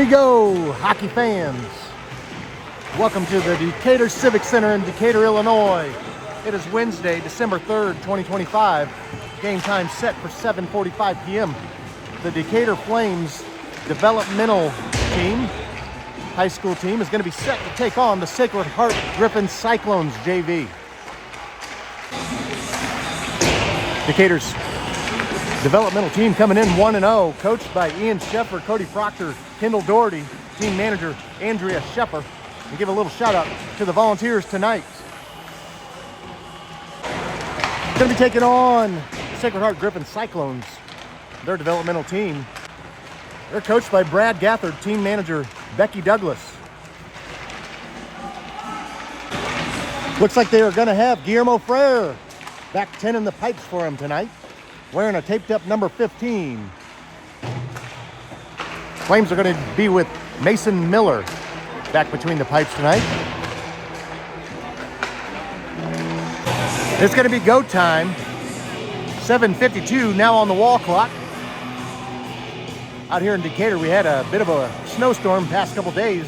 go, hockey fans. Welcome to the Decatur Civic Center in Decatur, Illinois. It is Wednesday, December 3rd, 2025. Game time set for 7:45 p.m. The Decatur Flames developmental team, high school team, is going to be set to take on the Sacred Heart Griffin Cyclones JV. Decatur's developmental team coming in 1-0, coached by Ian Sheffer, Cody Proctor, Kendall Doherty, team manager Andrea Sheffer. And give a little shout out to the volunteers tonight. Going to be taking on the Sacred Heart Griffin Cyclones, their developmental team. They're coached by Brad Gathard, team manager Becky Douglas. Looks like they are going to have Guillermo Frere back 10 in the pipes for him tonight, wearing a taped up number 15. Flames are going to be with Mason Miller back between the pipes tonight. It's going to be go time. 7:52 now on the wall clock. Out here in Decatur, we had a bit of a snowstorm past couple days.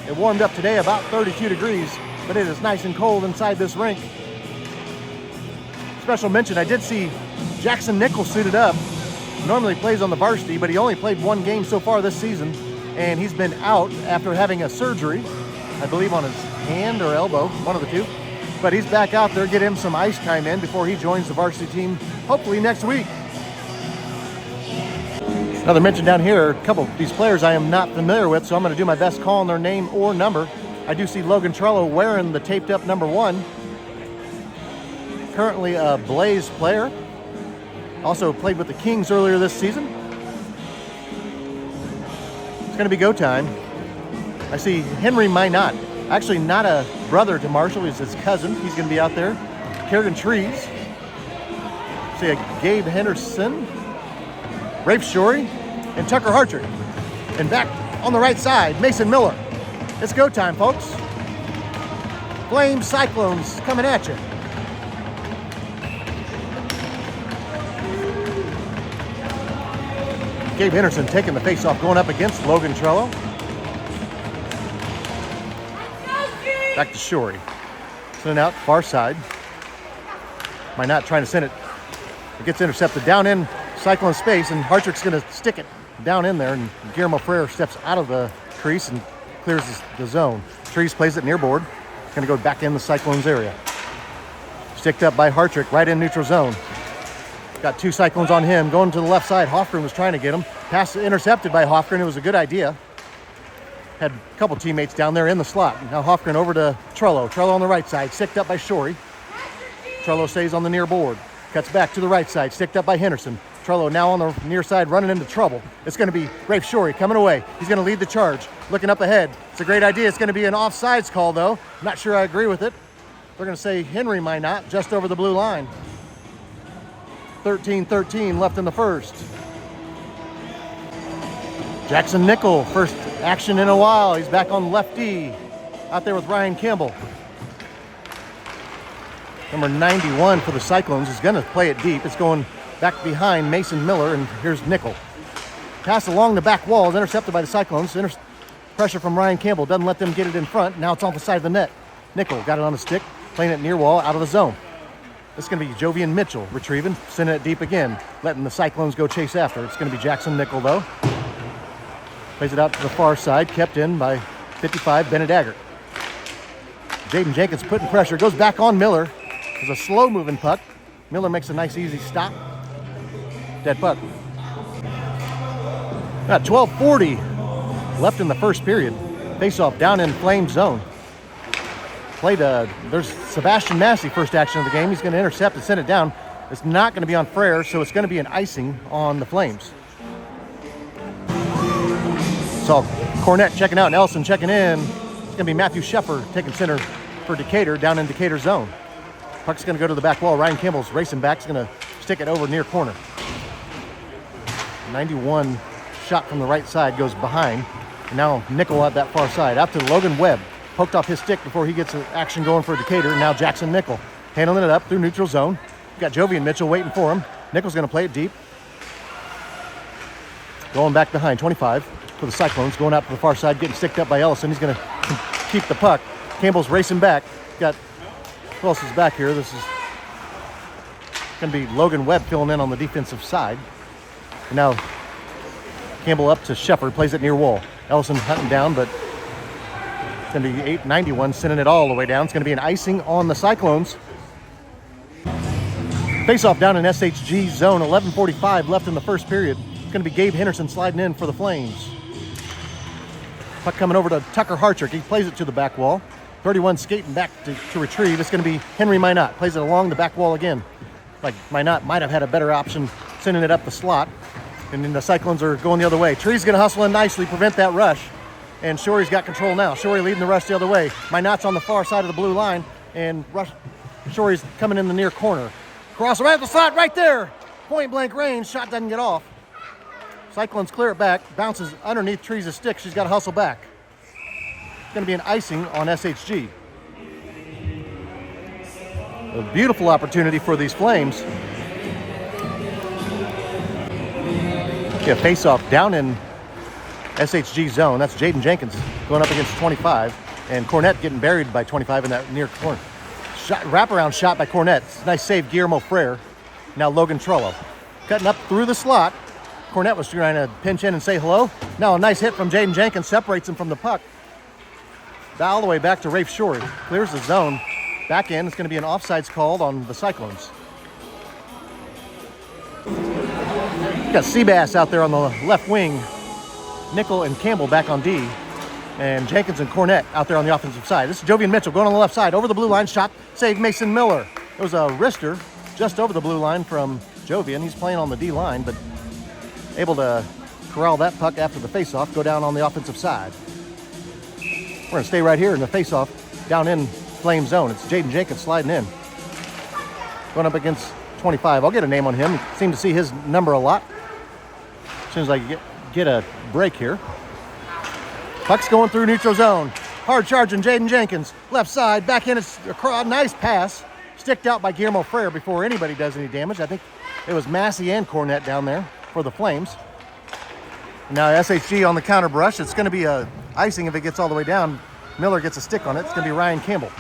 It warmed up today about 32 degrees, but it is nice and cold inside this rink. Special mention, I did see Jackson Nichols suited up. Normally plays on the varsity, but he only played one game so far this season, and he's been out after having a surgery, I believe on his hand or elbow, one of the two. But he's back out there, get him some ice time in before he joins the varsity team, hopefully next week. Another mention down here, a couple of these players I am not familiar with, so I'm going to do my best calling their name or number. I do see Logan Trello wearing the taped up number 1. Currently a Blaze player. Also played with the Kings earlier this season. It's going to be go time. I see Henry Minot, actually not a brother to Marshall, he's his cousin. He's going to be out there. Kerrigan Trees. See a Gabe Henderson, Rafe Shorey, and Tucker Hartrick. And back on the right side, Mason Miller. It's go time, folks. Flames Cyclones coming at you. Gabe Henderson taking the face-off, going up against Logan Trello. Back to Shorey. Sending out far side. Minot trying to send it. It gets intercepted down in Cyclone space, and Hartrick's going to stick it down in there, and Guillermo Frere steps out of the crease and clears the zone. Trees plays it near board. Going to go back in the Cyclones area. Sticked up by Hartrick right in neutral zone. Got two Cyclones on him. Going to the left side. Hofgren was trying to get him. Pass intercepted by Hofgren. It was a good idea. Had a couple teammates down there in the slot. Now Hofgren over to Trello. Trello on the right side. Sticked up by Shorey. Trello stays on the near board. Cuts back to the right side. Sticked up by Henderson. Trello now on the near side running into trouble. It's going to be Rafe Shorey coming away. He's going to lead the charge. Looking up ahead. It's a great idea. It's going to be an offsides call though. Not sure I agree with it. They're going to say Henry might not, just over the blue line. 13-13 left in the first. Jackson Nickel, first action in a while. He's back on lefty, out there with Ryan Campbell. Number 91 for the Cyclones is going to play it deep. It's going back behind Mason Miller, and here's Nickel. Pass along the back wall is intercepted by the Cyclones. Pressure from Ryan Campbell doesn't let them get it in front. Now it's off the side of the net. Nickel got it on the stick, playing it near wall, out of the zone. It's going to be Jovian Mitchell retrieving, sending it deep again, letting the Cyclones go chase after. It's going to be Jackson Nickel, though. Plays it out to the far side, kept in by 55, Bennett Aggert. Jaden Jenkins putting pressure, goes back on Miller. It's a slow-moving puck. Miller makes a nice, easy stop. Dead puck. Got 12:40 left in the first period. Face-off down in Flame zone. Played, there's Sebastian Massey, first action of the game. He's going to intercept and send it down. It's not going to be on Frere, so it's going to be an icing on the Flames. So Cornett checking out, Nelson checking in. It's going to be Matthew Sheffer taking center for Decatur down in Decatur zone. Puck's going to go to the back wall. Ryan Campbell's racing back. He's going to stick it over near corner. 91 shot from the right side goes behind. And now Nickel at that far side. Out to Logan Webb. Poked off his stick before he gets action going for Decatur. Now Jackson Nickel handling it up through neutral zone. Got Jovian Mitchell waiting for him. Nickel's going to play it deep. Going back behind, 25. for the Cyclones. Going out to the far side, getting sticked up by Ellison. He's going to keep the puck. Campbell's racing back. Got, who else is back here? This is going to be Logan Webb filling in on the defensive side. And now Campbell up to Shepard, plays it near wall. Ellison hunting down, but it's going to be 891, sending it all the way down. It's going to be an icing on the Cyclones. Face-off down in SHG zone, 11:45 left in the first period. It's going to be Gabe Henderson sliding in for the Flames. Puck coming over to Tucker Hartrick. He plays it to the back wall. 31 skating back to retrieve. It's going to be Henry Minot. Plays it along the back wall again. Like Minot might have had a better option sending it up the slot. And then the Cyclones are going the other way. Tree's going to hustle in nicely, prevent that rush. And Shory's got control now. Shory leading the rush the other way. Minot's on the far side of the blue line. And Shory's coming in the near corner. Cross right at the slot, right there. Point blank range. Shot doesn't get off. Cyclones clear it back. Bounces underneath Tree's stick. She's got to hustle back. It's going to be an icing on SHG. A beautiful opportunity for these Flames. Yeah, face-off down in SHG zone. That's Jaden Jenkins going up against 25. And Cornett getting buried by 25 in that near corner. Wraparound shot by Cornett. Nice save, Guillermo Frere. Now Logan Trullo. Cutting up through the slot. Cornett was trying to pinch in and say hello. Now a nice hit from Jaden Jenkins separates him from the puck. All the way back to Rafe Shory. Clears the zone. Back in. It's going to be an offsides called on the Cyclones. You got Seabass out there on the left wing. Nickel and Campbell back on D. And Jenkins and Cornett out there on the offensive side. This is Jovian Mitchell going on the left side. Over the blue line. Shot. Save Mason Miller. It was a wrister just over the blue line from Jovian. He's playing on the D line, but able to corral that puck after the faceoff. Go down on the offensive side. We're going to stay right here in the faceoff down in Flame zone. It's Jaden Jenkins sliding in. Going up against 25. I'll get a name on him. Seem to see his number a lot. As soon as I get a break here. Puck's going through neutral zone. Hard charging Jaden Jenkins. Left side, back in. It's a nice pass. Sticked out by Guillermo Frere before anybody does any damage. I think it was Massey and Cornett down there for the Flames. Now SHG on the counter brush. It's going to be a icing if it gets all the way down. Miller gets a stick on it. It's going to be Ryan Campbell.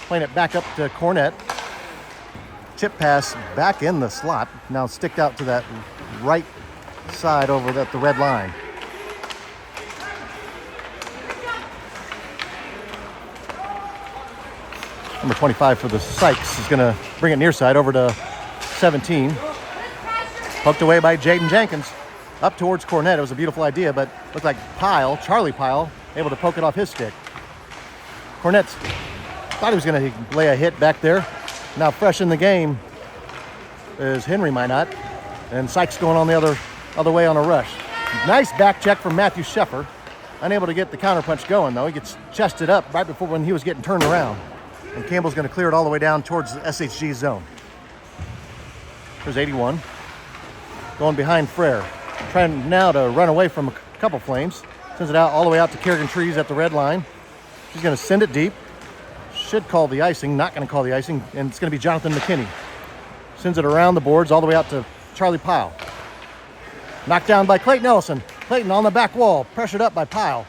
Playing it back up to Cornett. Chip pass back in the slot. Now sticked out to that right side over the red line. Number 25 for the Sykes is going to bring it near side over to 17. Poked away by Jaden Jenkins. Up towards Cornett. It was a beautiful idea, but looked like Charlie Pyle, able to poke it off his stick. Cornett thought he was going to lay a hit back there. Now fresh in the game is Henry Minot. And Sykes going on the other way on a rush. Nice back check from Matthew Sheffer. Unable to get the counterpunch going, though. He gets chested up right before when he was getting turned around. And Campbell's going to clear it all the way down towards the SHG zone. There's 81. Going behind Frere. Trying now to run away from a couple Flames. Sends it out all the way out to Kerrigan Trees at the red line. She's going to send it deep. Should call the icing. Not going to call the icing. And it's going to be Jonathan McKinney. Sends it around the boards all the way out to Charlie Pyle. Knocked down by Clayton Ellison. Clayton on the back wall. Pressured up by Pyle.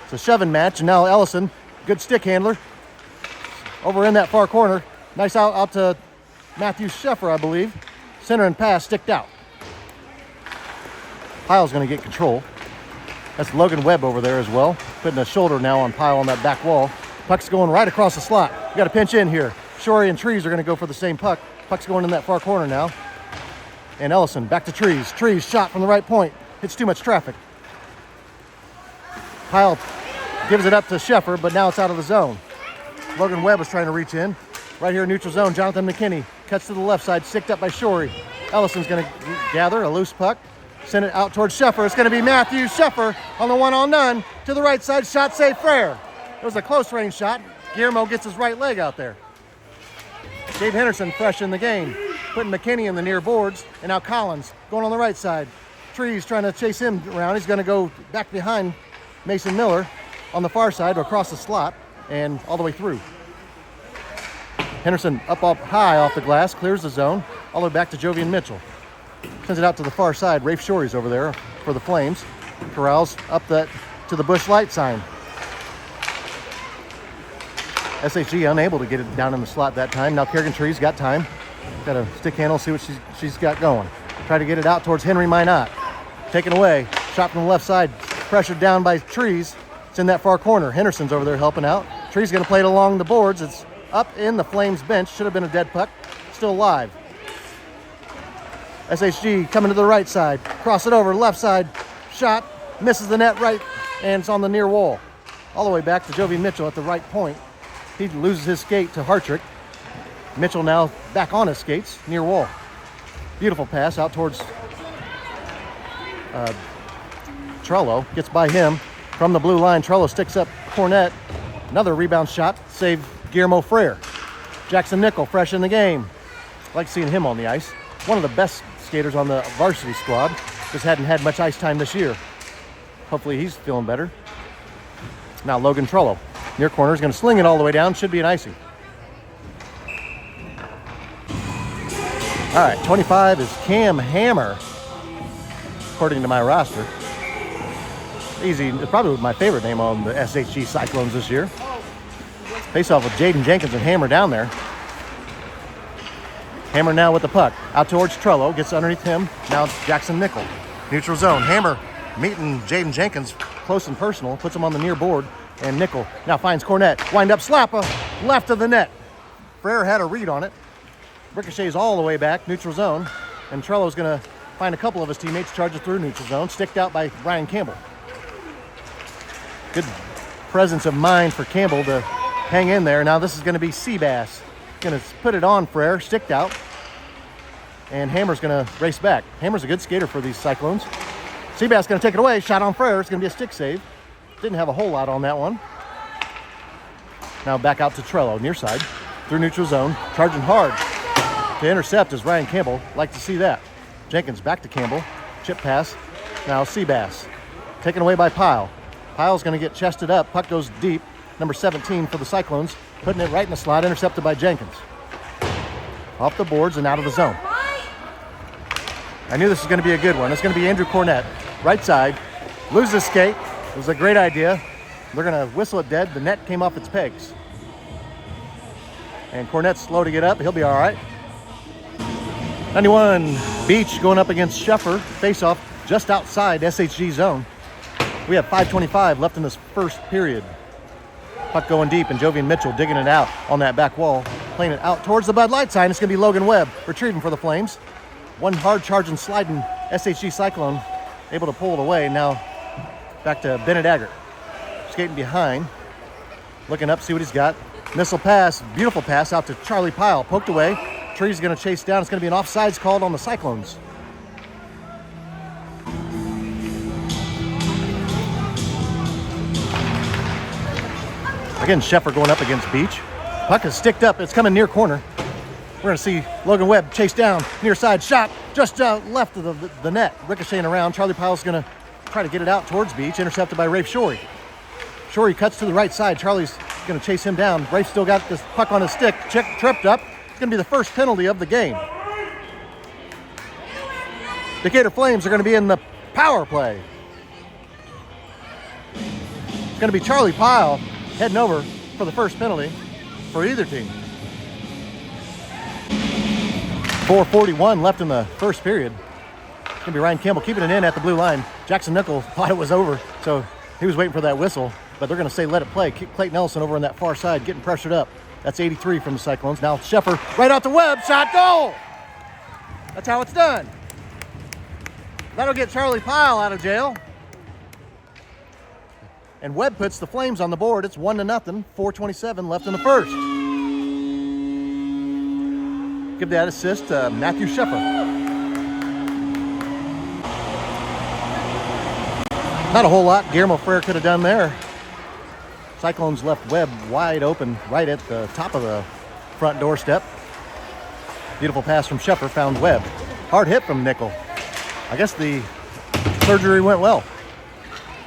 It's a shoving match. And now Ellison, good stick handler. Over in that far corner. Nice out to Matthew Sheffer, I believe. Center and pass sticked out. Pyle's going to get control. That's Logan Webb over there as well. Putting a shoulder now on Pyle on that back wall. Puck's going right across the slot. You got to pinch in here. Shory and Trees are going to go for the same puck. Puck's going in that far corner now. And Ellison back to Trees. Trees shot from the right point. Hits too much traffic. Pyle gives it up to Sheffer, but now it's out of the zone. Logan Webb was trying to reach in. Right here in neutral zone, Jonathan McKinney cuts to the left side, sticked up by Shory. Ellison's going to gather a loose puck. Send it out towards Sheffer. It's going to be Matthew Sheffer on the one-on-none. To the right side, shot save Frere. It was a close range shot. Guillermo gets his right leg out there. Dave Henderson fresh in the game. Putting McKinney in the near boards. And now Collins going on the right side. Trees trying to chase him around. He's going to go back behind Mason Miller on the far side across the slot and all the way through. Henderson up high off the glass, clears the zone, all the way back to Jovian Mitchell. Sends it out to the far side. Rafe Shory's over there for the Flames. Corrals up to the Busch Light sign. SHG unable to get it down in the slot that time. Now Kerrigan Tree's got time. Got a stick handle, see what she's got going. Try to get it out towards Henry Minot. Taken away. Shot from the left side. Pressured down by Trees. It's in that far corner. Henderson's over there helping out. Trees going to play it along the boards. It's up in the Flames bench. Should have been a dead puck. Still alive. SHG coming to the right side. Cross it over, left side. Shot. Misses the net right, and it's on the near wall. All the way back to Jovi Mitchell at the right point. He loses his skate to Hartrick. Mitchell now back on his skates, near wall. Beautiful pass out towards Trello. Gets by him from the blue line. Trello sticks up Cornett. Another rebound shot. Save Guillermo Frere. Jackson Nickel, fresh in the game. Like seeing him on the ice. One of the best skaters on the varsity squad. Just hadn't had much ice time this year. Hopefully he's feeling better. Now Logan Trello. Near corner is going to sling it all the way down. Should be an icing. All right, 25 is Cam Hammer, according to my roster. Easy, probably my favorite name on the SHG Cyclones this year. Face off with Jaden Jenkins and Hammer down there. Hammer now with the puck. Out towards Trello, gets underneath him. Now it's Jackson Nickel. Neutral zone. Hammer meeting Jaden Jenkins close and personal. Puts him on the near board. And Nickel now finds Cornett. Wind up slapper, left of the net. Frere had a read on it. Ricochets all the way back, neutral zone. And Trello's going to find a couple of his teammates, charges through neutral zone. Sticked out by Ryan Campbell. Good presence of mind for Campbell to hang in there. Now this is going to be Seabass. Going to put it on Frere, sticked out. And Hammer's going to race back. Hammer's a good skater for these Cyclones. Seabass going to take it away. Shot on Frere. It's going to be a stick save. Didn't have a whole lot on that one. Now back out to Trello, near side. Through neutral zone. Charging hard. To intercept is Ryan Campbell. Like to see that. Jenkins back to Campbell. Chip pass. Now Seabass. Taken away by Pyle. Pyle's going to get chested up. Puck goes deep. Number 17 for the Cyclones. Putting it right in the slot. Intercepted by Jenkins. Off the boards and out of the zone. I knew this was going to be a good one. It's going to be Andrew Cornett. Right side. Loses skate. It was a great idea. They're going to whistle it dead. The net came off its pegs. And Cornett's slow to get up. He'll be all right. 91, Beach going up against Sheffer. Face-off just outside SHG zone. We have 5:25 left in this first period. Puck going deep, and Jovian Mitchell digging it out on that back wall. Playing it out towards the Bud Light sign. It's going to be Logan Webb retrieving for the Flames. One hard charging, sliding SHG Cyclone. Able to pull it away. Now back to Bennett Aggert. Skating behind. Looking up, see what he's got. Missile pass. Beautiful pass out to Charlie Pyle. Poked away. Tree's going to chase down. It's going to be an offsides called on the Cyclones. Again, Sheffer going up against Beach. Puck is sticked up. It's coming near corner. We're going to see Logan Webb chase down. Near side shot. Just left of the net. Ricocheting around. Charlie Pyle's going to try to get it out towards Beach. Intercepted by Rafe Shorey. Shorey cuts to the right side. Charlie's going to chase him down. Rafe still got this puck on his stick. Tripped up. It's going to be the first penalty of the game. Decatur Flames are going to be in the power play. It's going to be Charlie Pyle heading over for the first penalty for either team. 4:41 left in the first period. It's going to be Ryan Campbell keeping it in at the blue line. Jackson Nickel thought it was over, so he was waiting for that whistle, but they're going to say let it play. Clayton Ellison over on that far side getting pressured up. That's 83 from the Cyclones. Now Sheffer right out to Webb. Shot, goal! That's how it's done. That'll get Charlie Pyle out of jail. And Webb puts the Flames on the board. It's 1-0. 4:27 left in the first. Give that assist to Matthew Sheffer. Not a whole lot Guillermo Frere could have done there. Cyclones left Webb wide open right at the top of the front doorstep. Beautiful pass from Sheffer, found Webb. Hard hit from Nickel. I guess the surgery went well.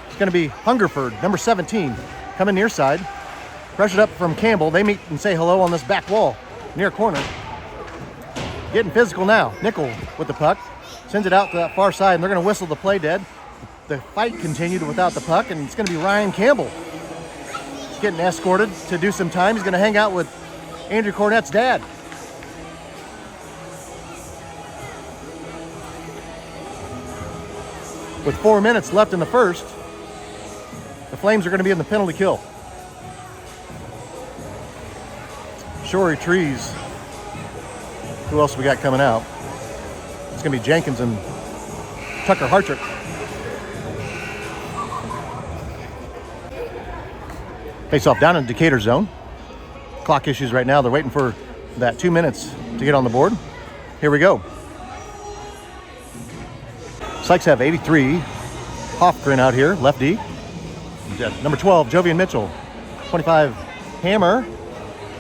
It's going to be Hungerford, number 17, coming near side. Pressured up from Campbell. They meet and say hello on this back wall, near corner. Getting physical now. Nickel with the puck. Sends it out to that far side, and they're going to whistle the play dead. the fight continued without the puck, and it's going to be Ryan Campbell. He's getting escorted to do some time. He's going to hang out with Andrew Cornett's dad. With 4 minutes left in the first, the Flames are going to be in the penalty kill. Shorey, Trees. Who else we got coming out? It's going to be Jenkins and Tucker Hartrick. Face off down in Decatur zone. Clock issues right now. They're waiting for that 2 minutes to get on the board. Here we go. Sykes have 83. Hofgren out here, lefty. Number 12, Jovian Mitchell. 25, Hammer.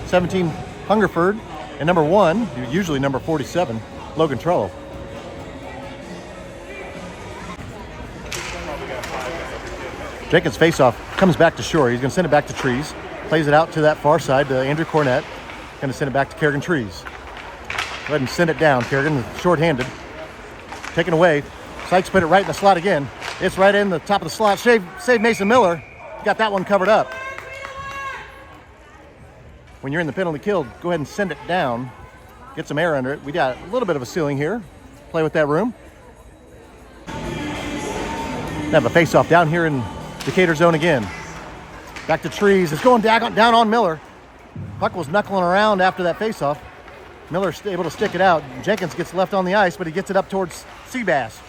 17, Hungerford. And number 1, usually number 47, Logan Trello. Jenkins faceoff comes back to Shorey. He's going to send it back to Trees. Plays it out to that far side to Andrew Cornett. Going to send it back to Kerrigan Trees. Go ahead and send it down. Kerrigan, short-handed. Taken away. Sykes put it right in the slot again. It's right in the top of the slot. Save Mason Miller. Got that one covered up. When you're in the penalty kill, go ahead and send it down. Get some air under it. We got a little bit of a ceiling here. Play with that room. Have a face-off down here in Decatur zone again. Back to Trees. It's going down on Miller. Puck was knuckling around after that face-off. Miller's able to stick it out. Jenkins gets left on the ice, but he gets it up towards Seabass.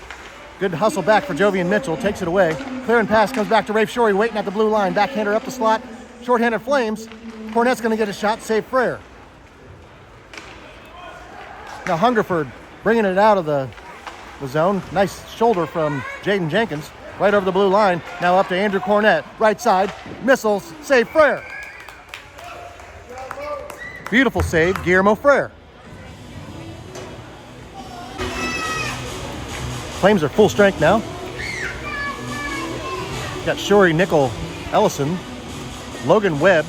Good hustle back for Jovian Mitchell. Takes it away. Clear and pass comes back to Rafe Shorey, waiting at the blue line. Backhander up the slot. Short-handed Flames. Cornett's going to get a shot. Save Frere. Now Hungerford bringing it out of the zone. Nice shoulder from Jaden Jenkins. Right over the blue line. Now up to Andrew Cornett. Right side. Missiles. Save Frere. Beautiful save. Guillermo Frere. Flames are full strength now. Got Shorey, Nickel, Ellison, Logan Webb,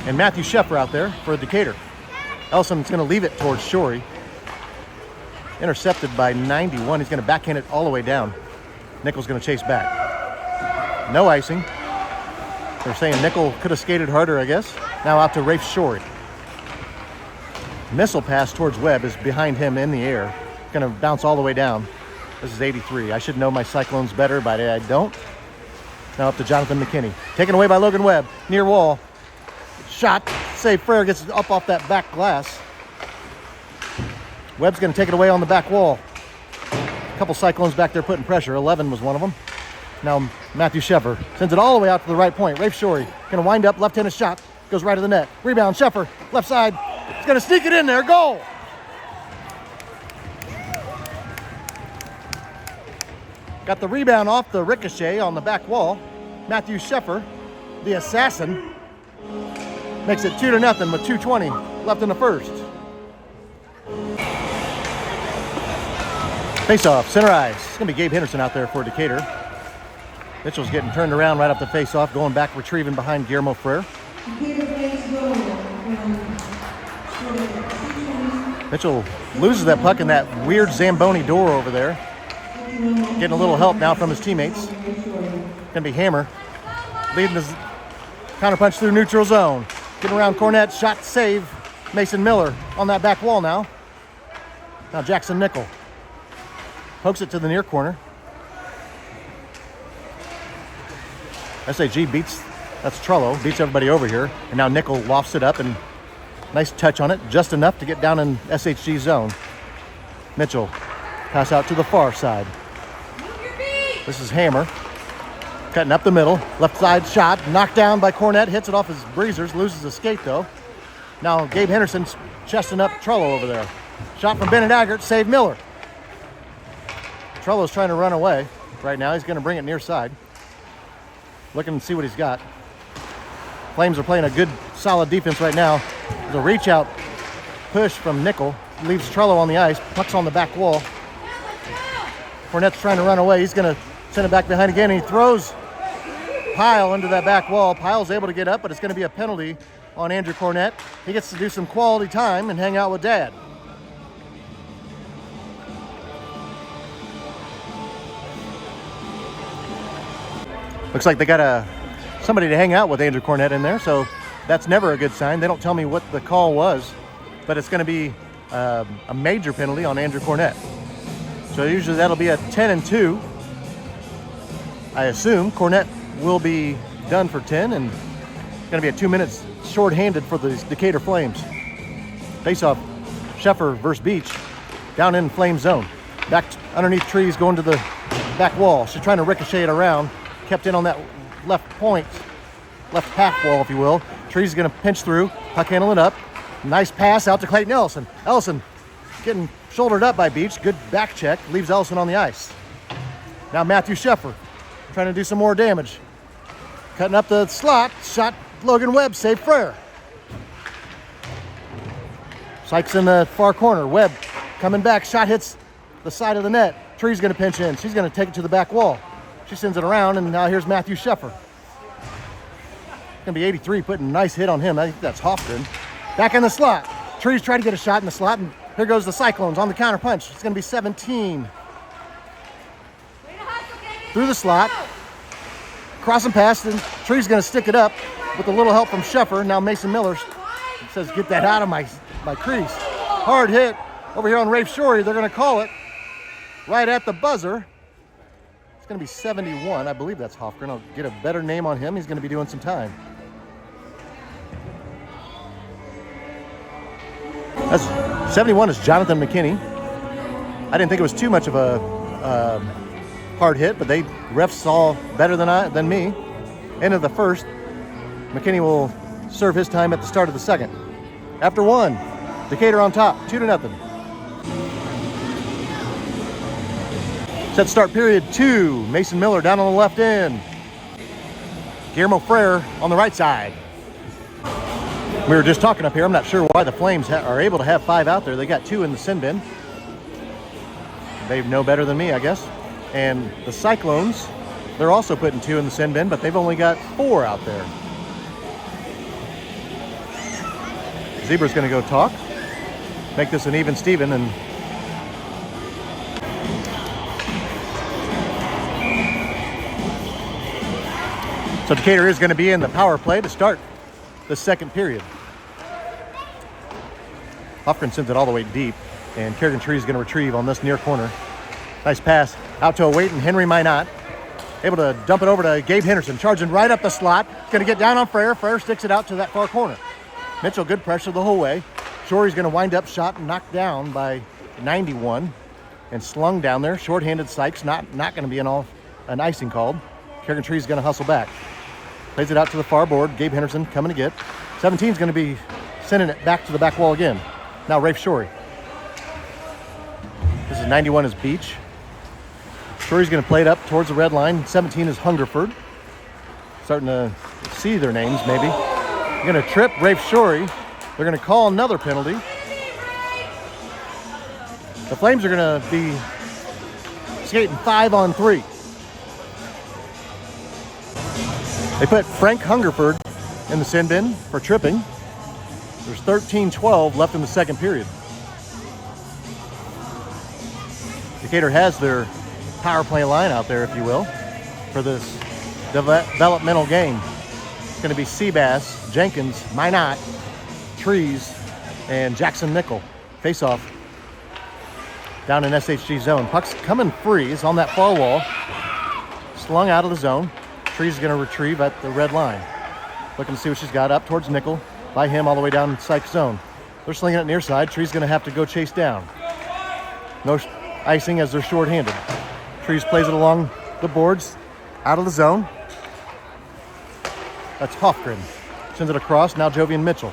and Matthew Sheffer out there for Decatur. Ellison's going to leave it towards Shorey. Intercepted by 91. He's going to backhand it all the way down. Nickel's going to chase back. No icing. They're saying Nickel could have skated harder, I guess. Now out to Rafe Shorey. Missile pass towards Webb is behind him in the air. Going to bounce all the way down. This is 83. I should know my Cyclones better, but I don't. Now up to Jonathan McKinney. Taken away by Logan Webb. Near wall. Shot. Save. Frere gets up off that back glass. Webb's going to take it away on the back wall. A couple Cyclones back there putting pressure. 11 was one of them. Now Matthew Sheffer sends it all the way out to the right point. Rafe Shorey going to wind up. Left-handed shot. Goes right to the net. Rebound. Sheffer. Left side. He's going to sneak it in there. Goal. Got the rebound off the ricochet on the back wall. Matthew Sheffer, the assassin, makes it 2-0 with 2:20 left in the first. Face off, center ice. It's going to be Gabe Henderson out there for Decatur. Mitchell's getting turned around right up the face off, going back, retrieving behind Guillermo Frere. Mitchell loses that puck in that weird Zamboni door over there. Getting a little help now from his teammates. Gonna be Hammer leading his counterpunch through neutral zone. Getting around Cornett, shot save. Mason Miller on that back wall now. Now Jackson Nickel pokes it to the near corner. SAG beats, that's Trello, beats everybody over here. And now Nickel lofts it up and nice touch on it, just enough to get down in SHG zone. Mitchell, pass out to the far side. This is Hammer, cutting up the middle. Left side shot, knocked down by Cornett, hits it off his breezers, loses a skate though. Now Gabe Henderson's chesting up Trello over there. Shot from Bennett Aggert, save Miller. Trello's trying to run away right now. He's going to bring it near side. Looking to see what he's got. Flames are playing a good, solid defense right now. There's a reach out push from Nickel. Leaves Trello on the ice. Puck's on the back wall. Cornett's trying to run away. He's going to send it back behind again. And he throws Pyle into that back wall. Pyle's able to get up, but it's going to be a penalty on Andrew Cornett. He gets to do some quality time and hang out with Dad. Looks like they got somebody to hang out with Andrew Cornett in there, so that's never a good sign. They don't tell me what the call was, but it's going to be a major penalty on Andrew Cornett. So usually that'll be a 10-2. I assume Cornett will be done for 10, and it's going to be a 2 minutes shorthanded for the Decatur Flames. Face-off, Sheffer versus Beach, down in Flame zone. Back underneath trees, going to the back wall. She's trying to ricochet it around. Kept in on that left point, left half wall, if you will. Trees going to pinch through, puck handle it up. Nice pass out to Clayton Ellison. Ellison getting shouldered up by Beach. Good back check, leaves Ellison on the ice. Now Matthew Sheffer trying to do some more damage. Cutting up the slot, shot Logan Webb, save Frere. Sykes in the far corner, Webb coming back, shot hits the side of the net. Tree's going to pinch in. She's going to take it to the back wall. She sends it around, and now here's Matthew Sheffer. It's going to be 83, putting a nice hit on him. I think that's Hofgren. Back in the slot. Trees trying to get a shot in the slot, and here goes the Cyclones on the counter punch. It's going to be 17. Through the slot. Crossing past, and Tree's going to stick it up with a little help from Sheffer. Now Mason Miller says, get that out of my crease. Hard hit over here on Rafe Shorey. They're going to call it right at the buzzer. It's going to be 71. I believe that's Hofgren. I'll get a better name on him. He's going to be doing some time. That's 71 is Jonathan McKinney. I didn't think it was too much of a hard hit, but they refs saw better than me. End of the first. McKinney will serve his time at the start of the second. After one, Decatur on top, 2-0. Set start period 2. Mason Miller down on the left end. Guillermo Frere on the right side. We were just talking up here. I'm not sure why the Flames are able to have 5 out there. They got 2 in the sin bin. They know better than me, I guess. And the Cyclones, they're also putting 2 in the sin bin, but they've only got 4 out there. Zebra's going to go talk. Make this an even Steven. And so Decatur is going to be in the power play to start the second period. Hofgren sends it all the way deep, and Kerrigan Tree is going to retrieve on this near corner. Nice pass out to a waiting Henry Minot. Able to dump it over to Gabe Henderson, charging right up the slot. Going to get down on Frere. Frere sticks it out to that far corner. Mitchell, good pressure the whole way. Shorey's going to wind up, shot and knocked down by 91 and slung down there. Short-handed Sykes, not going to be an icing called. Kerrigan Tree's going to hustle back. Plays it out to the far board. Gabe Henderson coming to get. 17's going to be sending it back to the back wall again. Now Rafe Shorey. This is 91 is Beach. Shorey's going to play it up towards the red line. 17 is Hungerford. Starting to see their names maybe. They're going to trip Rafe Shorey. They're going to call another penalty. The Flames are going to be skating 5-on-3. They put Frank Hungerford in the sin bin for tripping. There's 13-12 left in the second period. Decatur has their power play line out there, if you will, for this developmental game. It's going to be Seabass, Jenkins, Minot, Trees, and Jackson Nickel. Face off down in SHG zone. Puck's coming free. It's on that far wall. Slung out of the zone. Trees is going to retrieve at the red line. Looking to see what she's got up towards Nickel. By him all the way down Sykes zone. They're slinging it near side. Trees going to have to go chase down. No icing as they're short-handed. Trees plays it along the boards, out of the zone. That's Hofgren. Sends it across. Now Jovian Mitchell.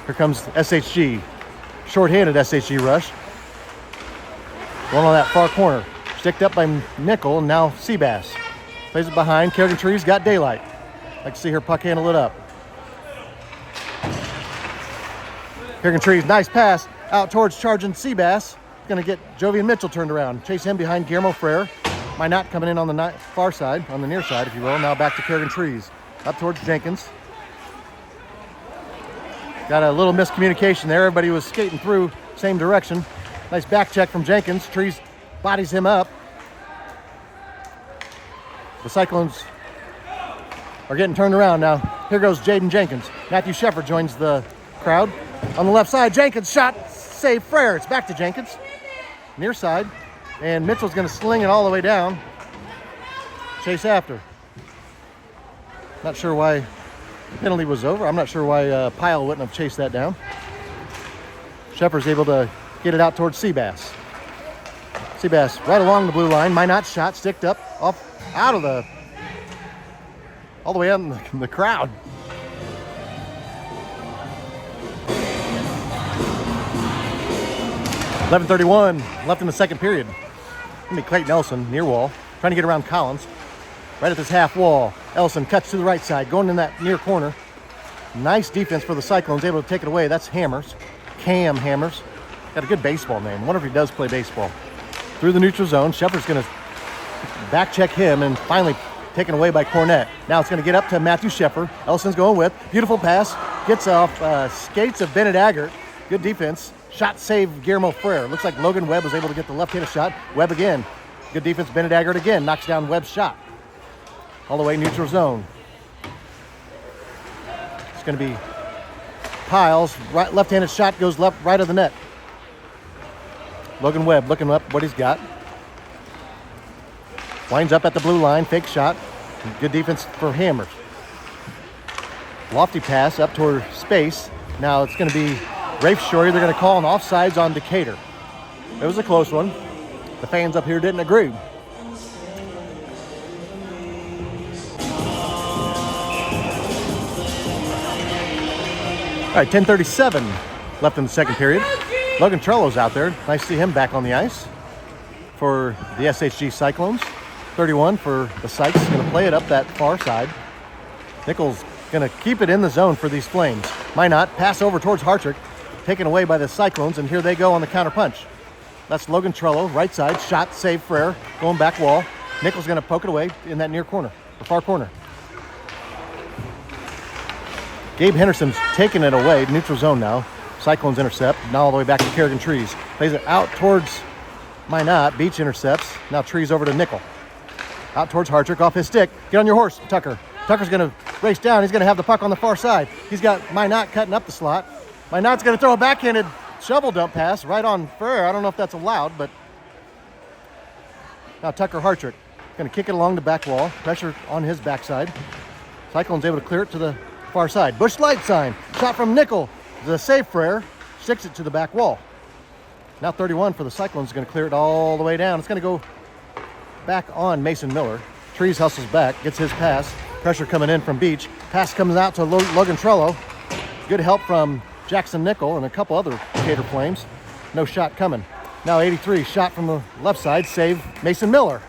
Here comes SHG. Short-handed SHG rush. One on that far corner. Sticked up by Nickel, and now Seabass. Plays it behind. Kerrigan Tree's got daylight. Like to see her puck handle it up. Kerrigan Tree's nice pass out towards charging Seabass. Going to get Jovian Mitchell turned around. Chase him behind Guillermo Frere. Minot coming in on the far side, on the near side, if you will. Now back to Kerrigan Trees. Up towards Jenkins. Got a little miscommunication there. Everybody was skating through same direction. Nice back check from Jenkins. Trees bodies him up. The Cyclones are getting turned around now. Here goes Jaden Jenkins. Matthew Sheffer joins the crowd. On the left side, Jenkins shot, save Frere. It's back to Jenkins. Near side. And Mitchell's going to sling it all the way down. Chase after. Not sure why the penalty was over. I'm not sure why Pyle wouldn't have chased that down. Sheffer's able to get it out towards Seabass. Seabass right along the blue line. Minot shot, sticked up, off, out of the, all the way out in the crowd. .11:31 left in the second period. Gonna be Clayton Ellison, near wall, trying to get around Collins. Right at this half wall. Ellison cuts to the right side, going in that near corner. Nice defense for the Cyclones, able to take it away. That's Hammers, Cam Hammers. Got a good baseball name. I wonder if he does play baseball. Through the neutral zone, Shepard's gonna back check him and finally taken away by Cornett. Now it's gonna get up to Matthew Shepard. Ellison's going with, beautiful pass, gets off skates of Bennett Aggert. Good defense. Shot save Guillermo Frere. Looks like Logan Webb was able to get the left-handed shot. Webb again. Good defense, Bennett Aggert again. Knocks down Webb's shot. All the way neutral zone. It's going to be Piles. Right, left-handed shot goes right of the net. Logan Webb looking up what he's got. Winds up at the blue line. Fake shot. Good defense for Hammers. Lofty pass up toward space. Now it's going to be Rafe Shorey. They're going to call an offsides on Decatur. It was a close one. The fans up here didn't agree. All right, 10:37 left in the second period. Logan Trello's out there. Nice to see him back on the ice for the SHG Cyclones. 31 for the Sykes. Going to play it up that far side. Nichols going to keep it in the zone for these Flames. Minot pass over towards Hartrick. Taken away by the Cyclones, and here they go on the counter punch. That's Logan Trello, right side, shot, save Frere, going back wall. Nichols going to poke it away in that near corner, the far corner. Gabe Henderson's taking it away, neutral zone now. Cyclones intercept, now all the way back to Kerrigan Trees. Plays it out towards Minot, Beach intercepts, now Trees over to Nickel. Out towards Hartrick, off his stick. Get on your horse, Tucker. Tucker's going to race down, he's going to have the puck on the far side. He's got Minot cutting up the slot. Minot's going to throw a backhanded shovel dump pass right on Frere. I don't know if that's allowed, but now Tucker Hartrick going to kick it along the back wall. Pressure on his backside. Cyclone's able to clear it to the far side. Bush light sign. Shot from Nickel. The save Frere. Sticks it to the back wall. Now 31 for the Cyclones. Going to clear it all the way down. It's going to go back on Mason Miller. Trees hustles back. Gets his pass. Pressure coming in from Beach. Pass comes out to Logan Trello. Good help from Jackson Nickel and a couple other Decatur Flames. No shot coming. Now 83, shot from the left side, save Mason Miller.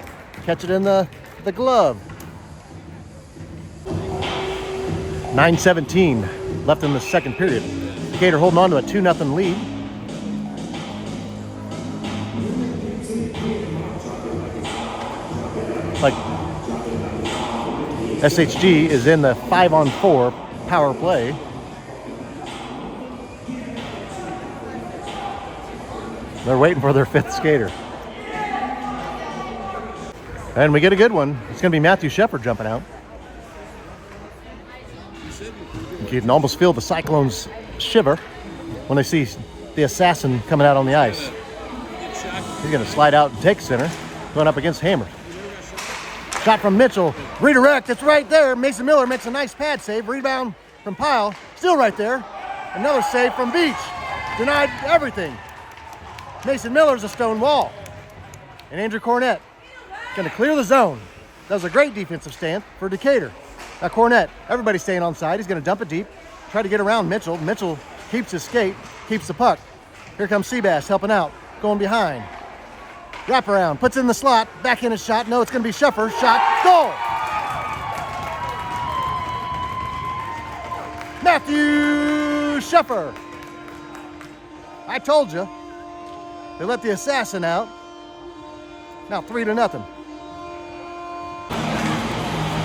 Catch it in the glove. 9:17 left in the second period. Decatur holding on to a 2-0 lead. Like SHG is in the 5-on-4 power play. They're waiting for their fifth skater. And we get a good one. It's going to be Matthew Shepard jumping out. You can almost feel the Cyclones shiver when they see the assassin coming out on the ice. He's going to slide out and take center, going up against Hammer. Shot from Mitchell. Redirect. It's right there. Mason Miller makes a nice pad save. Rebound from Pyle. Still right there. Another save from Beach. Denied everything. Mason Miller's a stone wall. And Andrew Cornett going to clear the zone. That was a great defensive stand for Decatur. Now Cornett, everybody's staying on side. He's going to dump it deep. Try to get around Mitchell. Mitchell keeps his skate, keeps the puck. Here comes Seabass helping out, going behind. Wrap around, puts in the slot, back in his shot. No, it's going to be Sheffer. Shot, goal! Matthew Sheffer. I told you. They let the assassin out. Now 3-0.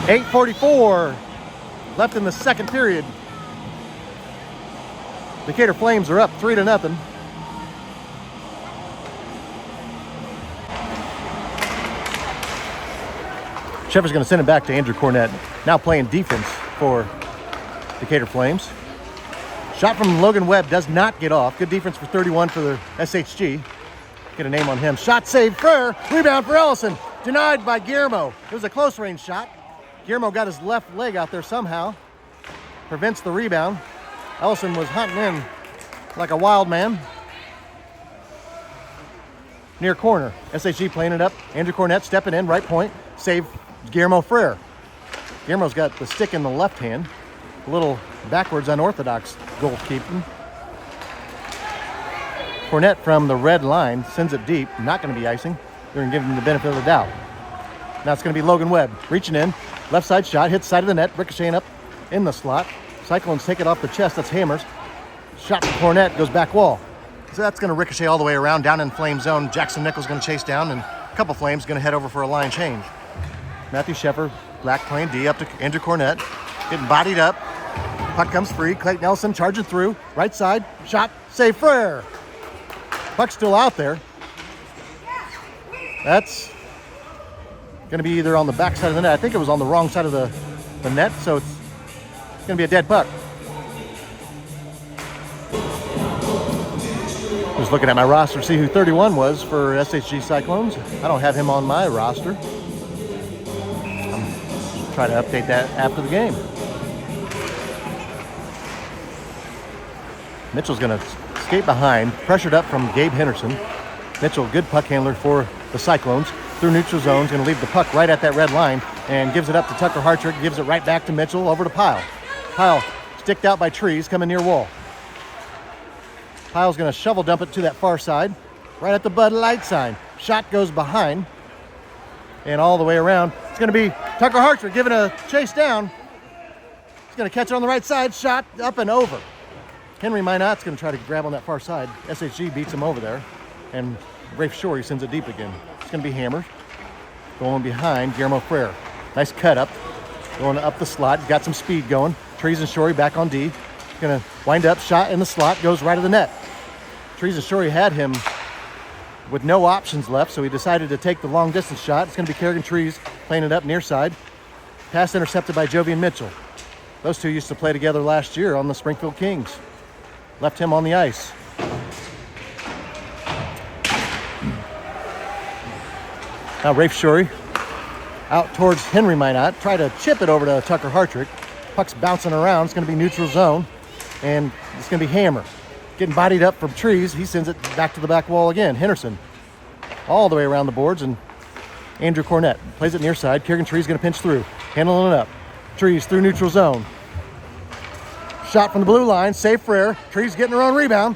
8:44 left in the second period. Decatur Flames are up 3-0. Sheffer's going to send it back to Andrew Cornett. Now playing defense for Decatur Flames. Shot from Logan Webb does not get off. Good defense for 31 for the SHG. Get a name on him. Shot saved. Frere. Rebound for Ellison. Denied by Guillermo. It was a close range shot. Guillermo got his left leg out there somehow. Prevents the rebound. Ellison was hunting in like a wild man. Near corner. SHG playing it up. Andrew Cornett stepping in. Right point. Save Guillermo Frere. Guillermo's got the stick in the left hand. A little backwards unorthodox goalkeeping. Cornett from the red line sends it deep. Not going to be icing. They're going to give him the benefit of the doubt. Now it's going to be Logan Webb reaching in. Left side shot. Hits side of the net. Ricocheting up in the slot. Cyclones take it off the chest. That's Hammers. Shot from Cornett. Goes back wall. So that's going to ricochet all the way around. Down in Flame zone. Jackson Nichols going to chase down. And a couple Flames going to head over for a line change. Matthew Sheffer. Black playing D up to Andrew Cornett. Getting bodied up. Puck comes free. Clayton Nelson charging through. Right side. Shot. Save Frere. Puck's still out there. That's going to be either on the back side of the net. I think it was on the wrong side of the net, so it's going to be a dead puck. Just looking at my roster to see who 31 was for SHG Cyclones. I don't have him on my roster. I'm trying to update that after the game. Mitchell's going to skate behind, pressured up from Gabe Henderson. Mitchell, good puck handler for the Cyclones. Through neutral zone, going to leave the puck right at that red line and gives it up to Tucker Hartrick, gives it right back to Mitchell, over to Pyle. Pyle sticked out by trees coming near wall. Pyle's going to shovel dump it to that far side, right at the Bud Light sign. Shot goes behind and all the way around. It's going to be Tucker Hartrick giving a chase down. He's going to catch it on the right side, shot up and over. Henry Minot's going to try to grab on that far side. SHG beats him over there. And Rafe Shorey sends it deep again. It's going to be Hammers. Going behind Guillermo Frere. Nice cut up. Going up the slot. He's got some speed going. Trees and Shorey back on D. Going to wind up. Shot in the slot. Goes right of the net. Trees and Shorey had him with no options left, so he decided to take the long distance shot. It's going to be Kerrigan Trees playing it up near side. Pass intercepted by Jovian Mitchell. Those two used to play together last year on the Springfield Kings. Left him on the ice. Now Rafe Shorey out towards Henry Minot. Try to chip it over to Tucker Hartrick. Puck's bouncing around. It's going to be neutral zone. And it's going to be Hammer. Getting bodied up from Trees. He sends it back to the back wall again. Henderson all the way around the boards. And Andrew Cornett plays it near side. Kerrigan Trees going to pinch through. Handling it up. Trees through neutral zone. Shot from the blue line. Save Frere. Trees getting her own rebound.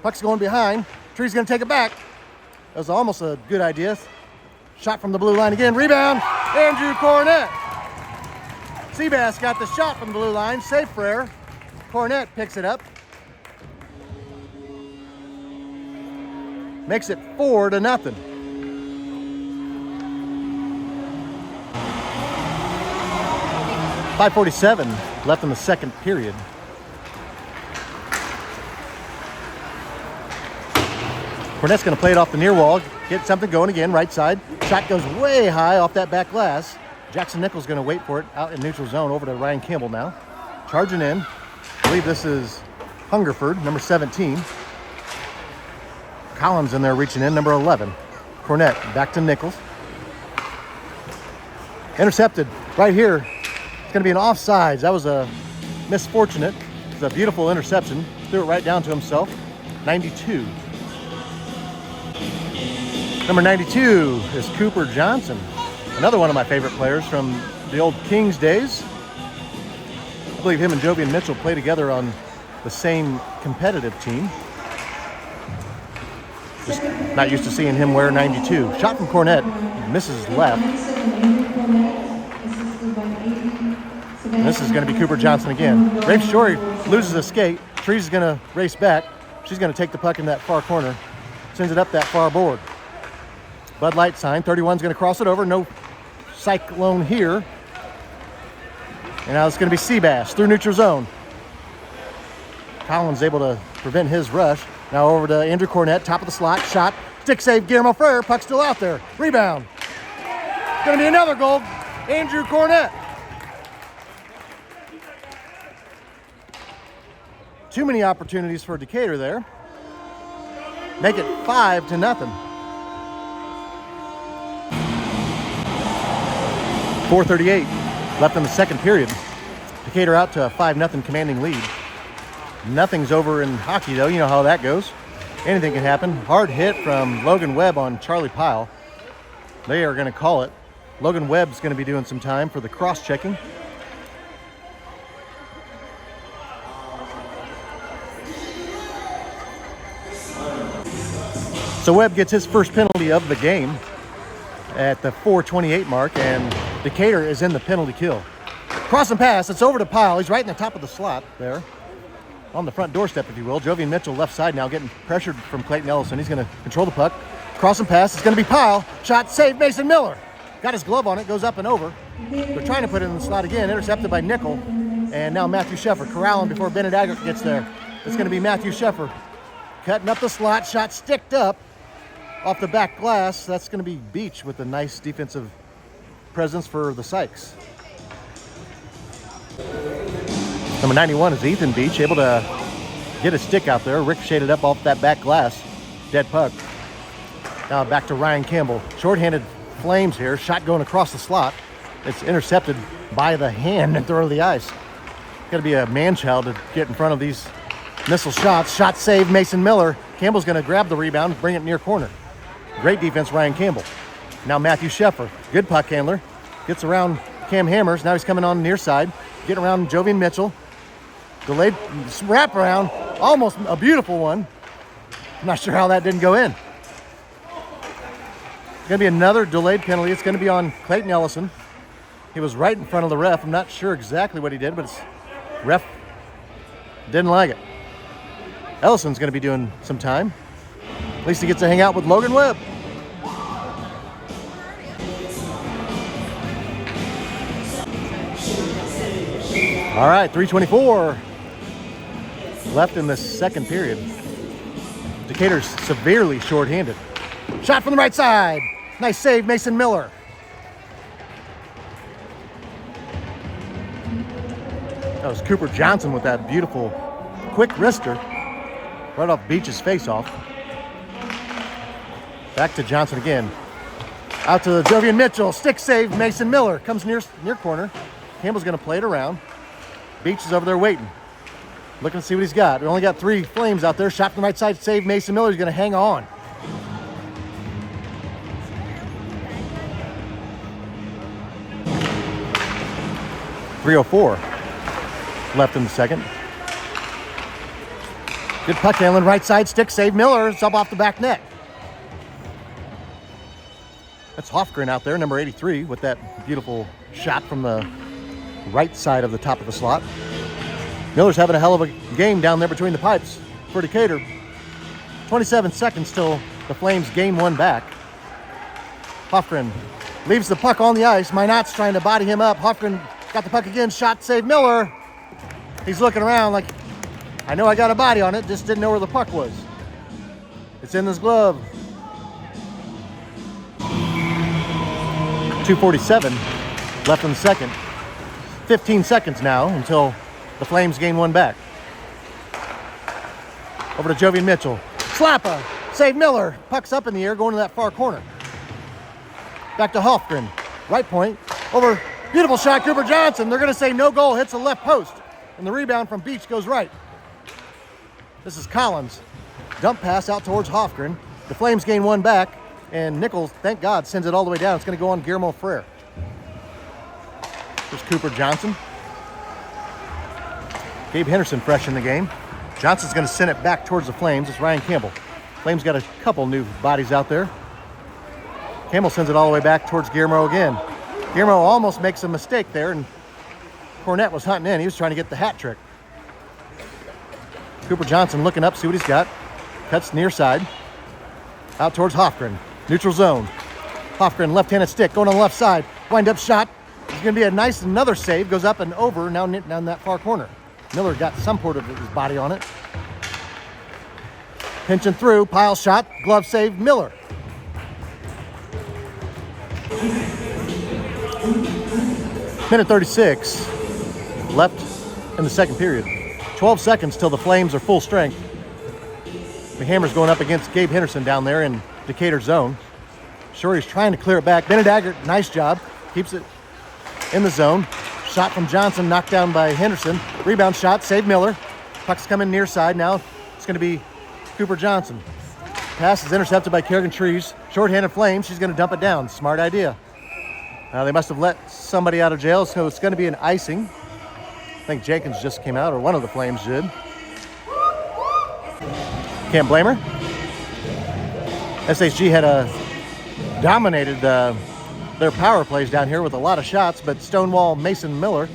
Puck's going behind. Trees going to take it back. That was almost a good idea. Shot from the blue line again. Rebound. Andrew Cornett. Seabass got the shot from the blue line. Save Frere. Cornett picks it up. Makes it 4-0. 5:47 left in the second period. Cornett's going to play it off the near wall, get something going again, right side. Shot goes way high off that back glass. Jackson Nichols going to wait for it out in neutral zone, over to Ryan Campbell now. Charging in. I believe this is Hungerford, number 17. Collins in there reaching in, number 11. Cornett back to Nichols. Intercepted right here. It's going to be an offsides. That was a misfortunate. It's a beautiful interception. Threw it right down to himself. 92. Number 92 is Cooper Johnson. Another one of my favorite players from the old Kings days. I believe him and Jovian Mitchell play together on the same competitive team. Just not used to seeing him wear 92. Shot from Cornett, misses left. And this is going to be Cooper Johnson again. Rafe Shorey loses a skate. Trees is going to race back. She's going to take the puck in that far corner. Sends it up that far board. Bud Light sign. 31's going to cross it over. No Cyclone here. And now it's going to be Seabass through neutral zone. Collins able to prevent his rush. Now over to Andrew Cornett, top of the slot. Shot. Stick save, Guillermo Frere. Puck still out there. Rebound. Going to be another goal. Andrew Cornett. Too many opportunities for Decatur there. Make it 5-0. 4:38 left in the second period. Decatur out to a 5-0 commanding lead. Nothing's over in hockey though, you know how that goes. Anything can happen. Hard hit from Logan Webb on Charlie Pyle. They are going to call it. Logan Webb's going to be doing some time for the cross-checking. So Webb gets his first penalty of the game at the 4:28 mark, and Decatur is in the penalty kill. Cross and pass, it's over to Pyle. He's right in the top of the slot there, on the front doorstep, if you will. Jovian Mitchell left side now, getting pressured from Clayton Ellison. He's going to control the puck. Cross and pass, it's going to be Pyle. Shot, save, Mason Miller. Got his glove on it, goes up and over. They're trying to put it in the slot again, intercepted by Nickel. And now Matthew Sheffer corralling before Bennett Agrick gets there. It's going to be Matthew Sheffer cutting up the slot, shot sticked up off the back glass. That's going to be Beach with a nice defensive presence for the Sykes. Number 91 is Ethan Beach, able to get a stick out there, ricocheted up off that back glass. Dead puck. Now back to Ryan Campbell. Shorthanded Flames here, shot going across the slot. It's intercepted by the hand and throw to the ice. Got to be a man-child to get in front of these missile shots. Shot save, Mason Miller. Campbell's going to grab the rebound, bring it near corner. Great defense, Ryan Campbell. Now Matthew Sheffer, good puck handler. Gets around Cam Hammers. Now he's coming on the near side. Getting around Jovian Mitchell. Delayed wraparound, almost a beautiful one. I'm not sure how that didn't go in. It's going to be another delayed penalty. It's going to be on Clayton Ellison. He was right in front of the ref. I'm not sure exactly what he did, but ref didn't like it. Ellison's going to be doing some time. At least he gets to hang out with Logan Webb. All right, 3:24 left in the second period. Decatur's severely shorthanded. Shot from the right side. Nice save, Mason Miller. That was Cooper Johnson with that beautiful quick wrister right off Beach's face-off. Back to Johnson again. Out to Jovian Mitchell. Stick save, Mason Miller. Comes near corner. Campbell's going to play it around. Beach is over there waiting. Looking to see what he's got. We only got 3 Flames out there. Shot from the right side. Save, Mason Miller. He's going to hang on. .304 left in the second. Good puck handling, right side stick save. Miller. It's up off the back net. That's Hofgren out there, number 83, with that beautiful shot from the right side of the top of the slot. Miller's having a hell of a game down there between the pipes for Decatur. 27 seconds till the Flames gain one back. Hofgren leaves the puck on the ice. Minot's trying to body him up. Hofgren got the puck again. Shot, save, Miller. He's looking around like, I know I got a body on it, just didn't know where the puck was. It's in his glove. 2:47 left in the second. 15 seconds now until the Flames gain one back. Over to Jovian Mitchell. Slappa, save Miller. Puck's up in the air going to that far corner. Back to Hofgren. Right point. Over. Beautiful shot, Cooper Johnson. They're going to say no goal. Hits the left post. And the rebound from Beach goes right. This is Collins. Dump pass out towards Hofgren. The Flames gain one back. And Nichols, thank God, sends it all the way down. It's going to go on Guillermo Frere. There's Cooper Johnson. Gabe Henderson fresh in the game. Johnson's going to send it back towards the Flames. It's Ryan Campbell. Flames got a couple new bodies out there. Campbell sends it all the way back towards Guillermo again. Guillermo almost makes a mistake there, and Cornett was hunting in. He was trying to get the hat trick. Cooper Johnson looking up, see what he's got. Cuts near side. Out towards Hofgren. Neutral zone. Hofgren left-handed stick going on the left side. Wind-up shot. It's going to be a nice another save. Goes up and over now down that far corner. Miller got some part of his body on it. Pinching through. Pile shot. Glove save. Miller. Minute 36 left in the second period. 12 seconds till the Flames are full strength. The Hammer's going up against Gabe Henderson down there in Decatur zone. Shorey's trying to clear it back. Benedict, nice job. Keeps it in the zone. Shot from Johnson, knocked down by Henderson. Rebound shot, save Miller. Puck's coming near side. Now it's going to be Cooper Johnson. Pass is intercepted by Kerrigan Trees. Short-handed Flames. She's going to dump it down. Smart idea. They must have let somebody out of jail, so it's going to be an icing. I think Jenkins just came out, or one of the Flames did. Can't blame her. SHG had dominated their power plays down here with a lot of shots, but Stonewall Mason Miller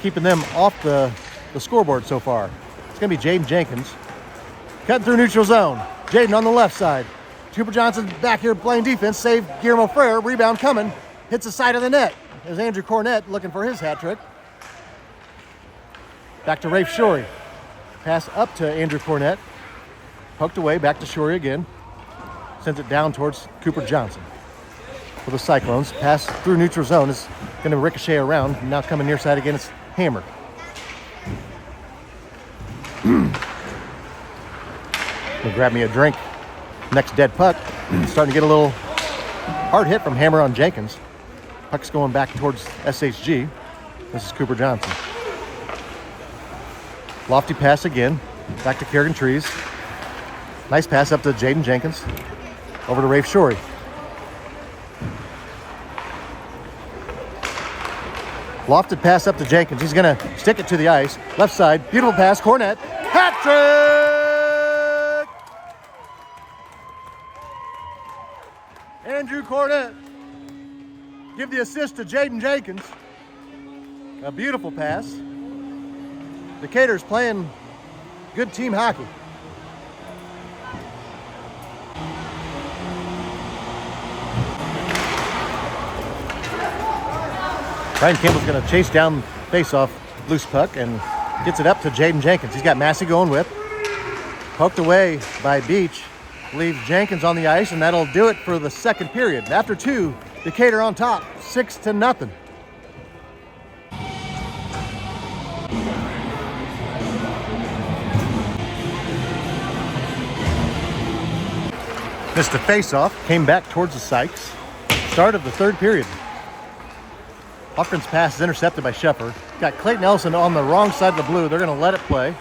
keeping them off the scoreboard so far. It's going to be Jaden Jenkins. Cutting through neutral zone. Jaden on the left side. Cooper Johnson back here playing defense. Save Guillermo Frere. Rebound coming. Hits the side of the net. There's Andrew Cornett looking for his hat trick. Back to Rafe Shorey. Pass up to Andrew Cornett. Poked away. Back to Shorey again. Sends it down towards Cooper Johnson. For the Cyclones. Pass through neutral zone is going to ricochet around. Now coming near side again. It's Hammer. Gonna grab me a drink. Next dead puck. Starting to get a little hard hit from Hammer on Jenkins. Puck's going back towards SHG. This is Cooper Johnson. Lofty pass again. Back to Kerrigan Trees. Nice pass up to Jaden Jenkins. Over to Rafe Shorey. Lofted pass up to Jenkins. He's going to stick it to the ice. Left side. Beautiful pass. Cornett. Hat trick! Andrew Cornett. Give the assist to Jaden Jenkins. A beautiful pass. Decatur's playing good team hockey. Ryan Campbell's going to chase down face-off loose puck and gets it up to Jaden Jenkins. He's got Massey going with. Poked away by Beach. Leaves Jenkins on the ice, and that'll do it for the second period. After two, Decatur on top, 6-0. Missed the face-off, came back towards the Sykes. Start of the third period. Hoffman's pass is intercepted by Sheffer. Got Clayton Ellison on the wrong side of the blue. They're going to let it play.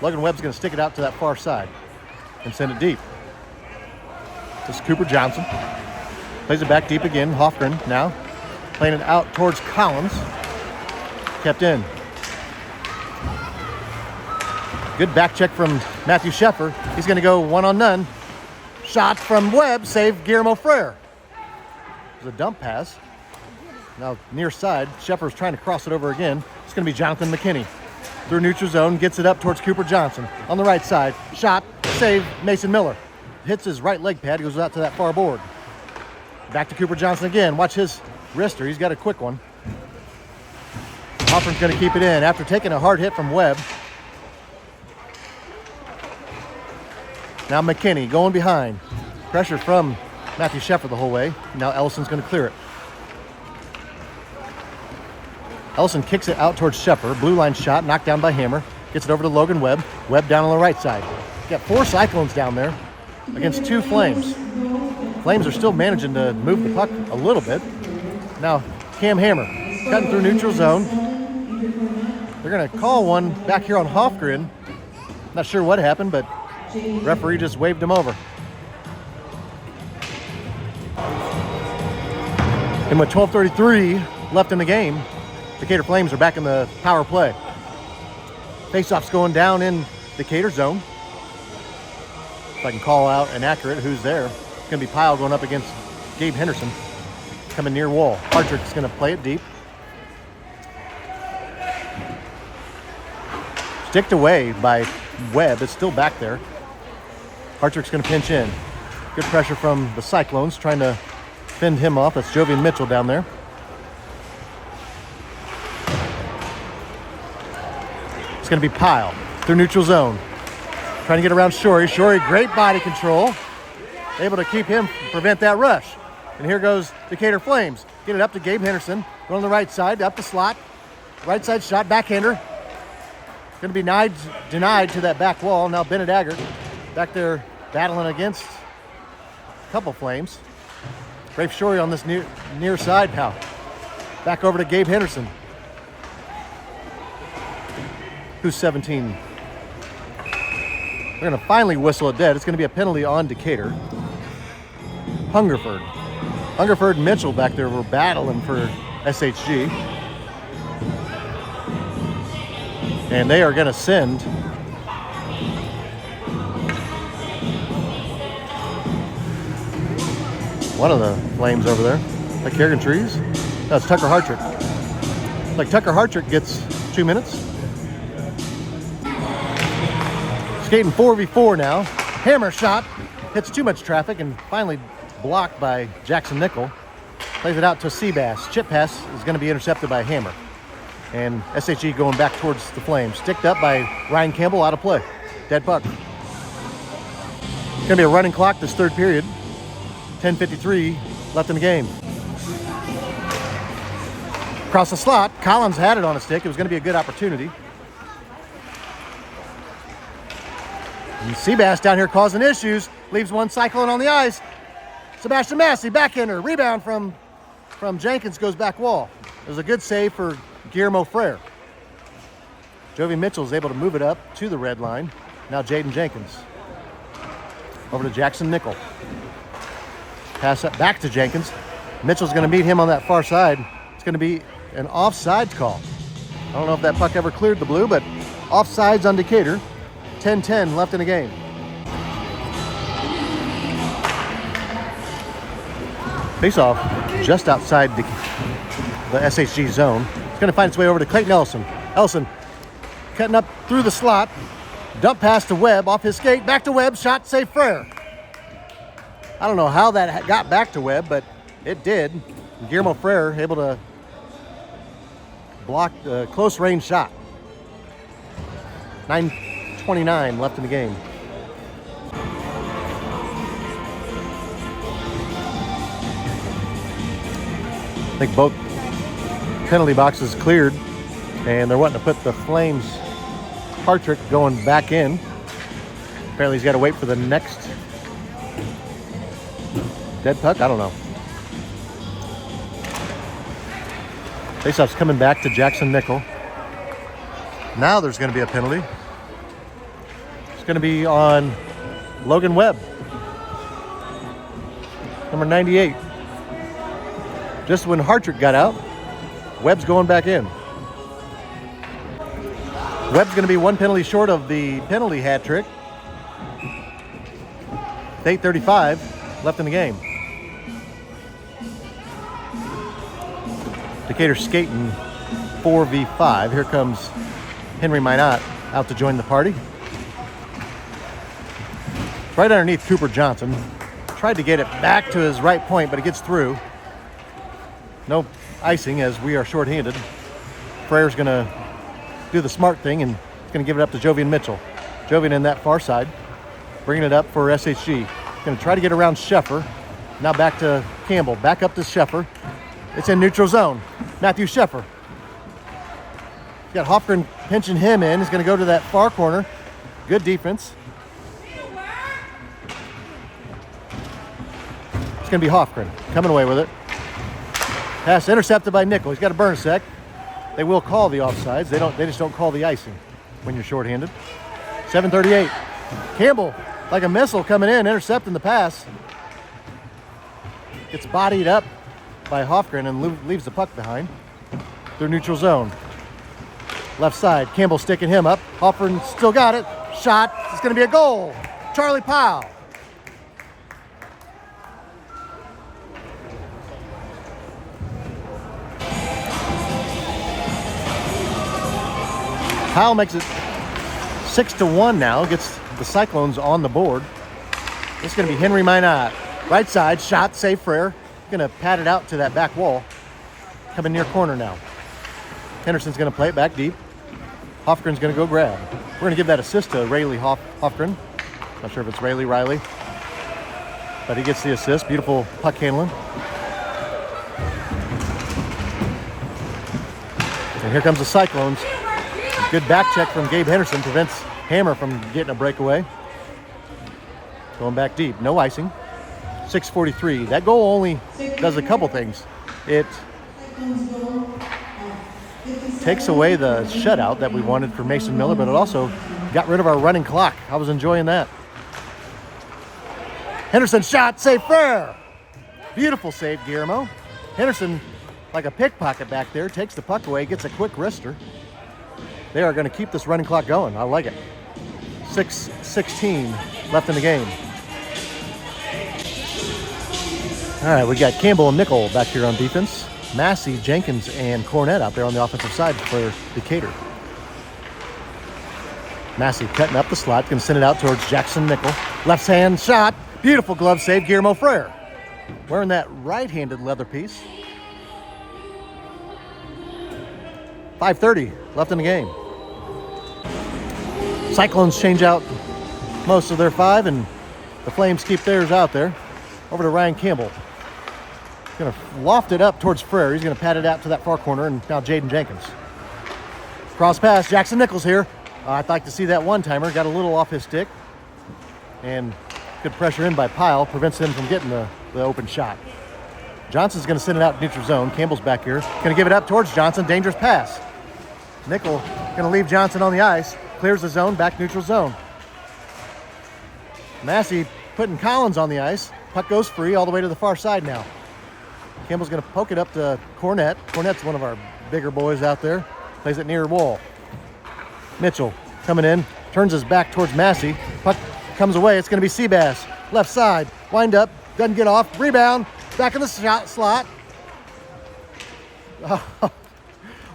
Logan Webb's going to stick it out to that far side and send it deep. This is Cooper Johnson. Plays it back deep again. Hoffgren now playing it out towards Collins. Kept in. Good back check from Matthew Sheffer. He's going to go 1-on-none. Shot from Webb, save Guillermo Frere. It was a dump pass. Now near side, Sheffer's trying to cross it over again. It's going to be Jonathan McKinney. Through neutral zone, gets it up towards Cooper Johnson. On the right side, shot, save Mason Miller. Hits his right leg pad, goes out to that far board. Back to Cooper Johnson again. Watch his wrister, he's got a quick one. Hoffman's going to keep it in after taking a hard hit from Webb. Now McKinney going behind. Pressure from Matthew Sheffer the whole way. Now Ellison's going to clear it. Ellison kicks it out towards Sheffer. Blue line shot, knocked down by Hammer. Gets it over to Logan Webb. Webb down on the right side. Got 4 Cyclones down there against 2 Flames. Flames are still managing to move the puck a little bit. Now Cam Hammer cutting through neutral zone. They're going to call one back here on Hofgren. Not sure what happened, but referee just waved him over. And with 12:33 left in the game, Decatur Flames are back in the power play. Faceoff's going down in Decatur zone. If I can call out an accurate who's there. It's going to be Pyle going up against Gabe Henderson. Coming near wall. Hartrick's going to play it deep. Sticked away by Webb. It's still back there. Hartrick's going to pinch in. Good pressure from the Cyclones trying to fend him off. That's Jovian Mitchell down there. It's going to be Pyle through neutral zone. Trying to get around Shorey. Shorey, great body control. Able to keep him, prevent that rush. And here goes Decatur Flames. Get it up to Gabe Henderson. Go on the right side, up the slot. Right side shot, backhander. Going to be denied to that back wall. Now Bennett Aggert back there battling against a couple Flames. Rafe Shorey on this near side now. Back over to Gabe Henderson, who's 17. They're going to finally whistle it dead. It's going to be a penalty on Decatur. Hungerford and Mitchell back there were battling for SHG. And they are going to send one of the Flames over there. Like Kerrigan Trees? That's Tucker Hartrick. Like Tucker Hartrick gets 2 minutes. Skating 4v4 now. Hammer shot. Hits too much traffic and finally blocked by Jackson Nickel. Plays it out to Seabass. Chip pass is going to be intercepted by Hammer. And SHG going back towards the Flames. Sticked up by Ryan Campbell, out of play. Dead puck. Going to be a running clock this third period. 10:53 left in the game. Across the slot, Collins had it on a stick. It was going to be a good opportunity. And Seabass down here causing issues. Leaves one cycling on the ice. Sebastian Massey, backhander. Rebound from Jenkins, goes back wall. It was a good save for Guillermo Frere. Jovi Mitchell is able to move it up to the red line. Now Jaden Jenkins. Over to Jackson Nickel. Pass up back to Jenkins. Mitchell's going to meet him on that far side. It's going to be an offside call. I don't know if that puck ever cleared the blue, but offsides on Decatur. 10:10 left in the game. Face-off just outside the SHG zone. It's going to find its way over to Clayton Ellison. Ellison cutting up through the slot. Dump pass to Webb off his skate. Back to Webb. Shot, save Frere. I don't know how that got back to Webb, but it did. Guillermo Frere able to block the close range shot. 9:29 left in the game. I think both penalty boxes cleared, and they're wanting to put the Flames Hartrick going back in. Apparently he's got to wait for the next dead puck. I don't know. Faceoff's coming back to Jackson Nickel. Now there's going to be a penalty. It's going to be on Logan Webb, number 98. Just when Hartrick got out, Webb's going back in. Webb's going to be one penalty short of the penalty hat trick. 8:35 left in the game. Decatur skating 4v5. Here comes Henry Minot out to join the party. Right underneath Cooper Johnson. Tried to get it back to his right point, but it gets through. No icing as we are shorthanded. Frere's going to do the smart thing and he's going to give it up to Jovian Mitchell. Jovian in that far side, bringing it up for SHG. Going to try to get around Sheffer. Now back to Campbell. Back up to Sheffer. It's in neutral zone. Matthew Sheffer. He's got Hofgren pinching him in. He's going to go to that far corner. Good defense. It's going to be Hofgren coming away with it. Pass intercepted by Nickel. He's got to burn a sec. They will call the offsides. They just don't call the icing when you're shorthanded. 7:38. Campbell, like a missile coming in, intercepting the pass. Gets bodied up by Hofgren and leaves the puck behind. Through neutral zone. Left side. Campbell sticking him up. Hofgren still got it. Shot. It's going to be a goal. Charlie Powell. Powell makes it 6-1 now, gets the Cyclones on the board. It's going to be Henry Minot. Right side, shot, save Frere. Going to pat it out to that back wall. Coming near corner now. Henderson's going to play it back deep. Hofgren's going to go grab. We're going to give that assist to Rayleigh Hofgren. Not sure if it's Rayleigh Riley, but he gets the assist. Beautiful puck handling. And here comes the Cyclones. A good back check from Gabe Henderson prevents Hammer from getting a breakaway. Going back deep, no icing. 6:43. That goal only does a couple things. It takes away the shutout that we wanted for Mason Miller, but it also got rid of our running clock. I was enjoying that. Henderson shot, save fair. Beautiful save, Guillermo. Henderson, like a pickpocket back there, takes the puck away, gets a quick wrister. They are going to keep this running clock going. I like it. 6:16 left in the game. All right, we got Campbell and Nickel back here on defense. Massey, Jenkins, and Cornett out there on the offensive side for Decatur. Massey cutting up the slot, going to send it out towards Jackson Nickel. Left hand shot, beautiful glove save, Guillermo Frere. Wearing that right-handed leather piece. 5:30 left in the game. Cyclones change out most of their five, and the Flames keep theirs out there. Over to Ryan Campbell. Going to loft it up towards Frere. He's going to pat it out to that far corner, and now Jaden Jenkins. Cross pass, Jackson Nichols here. I'd like to see that one-timer. Got a little off his stick. And good pressure in by Pyle. Prevents him from getting the open shot. Johnson's going to send it out neutral zone. Campbell's back here. Going to give it up towards Johnson. Dangerous pass. Nickel going to leave Johnson on the ice. Clears the zone, back neutral zone. Massey putting Collins on the ice. Puck goes free all the way to the far side now. Campbell's going to poke it up to Cornett. Cornett's one of our bigger boys out there. Plays it near wall. Mitchell coming in. Turns his back towards Massey. Puck comes away. It's going to be Seabass. Left side. Wind up. Doesn't get off. Rebound. Back in the shot slot. Oh,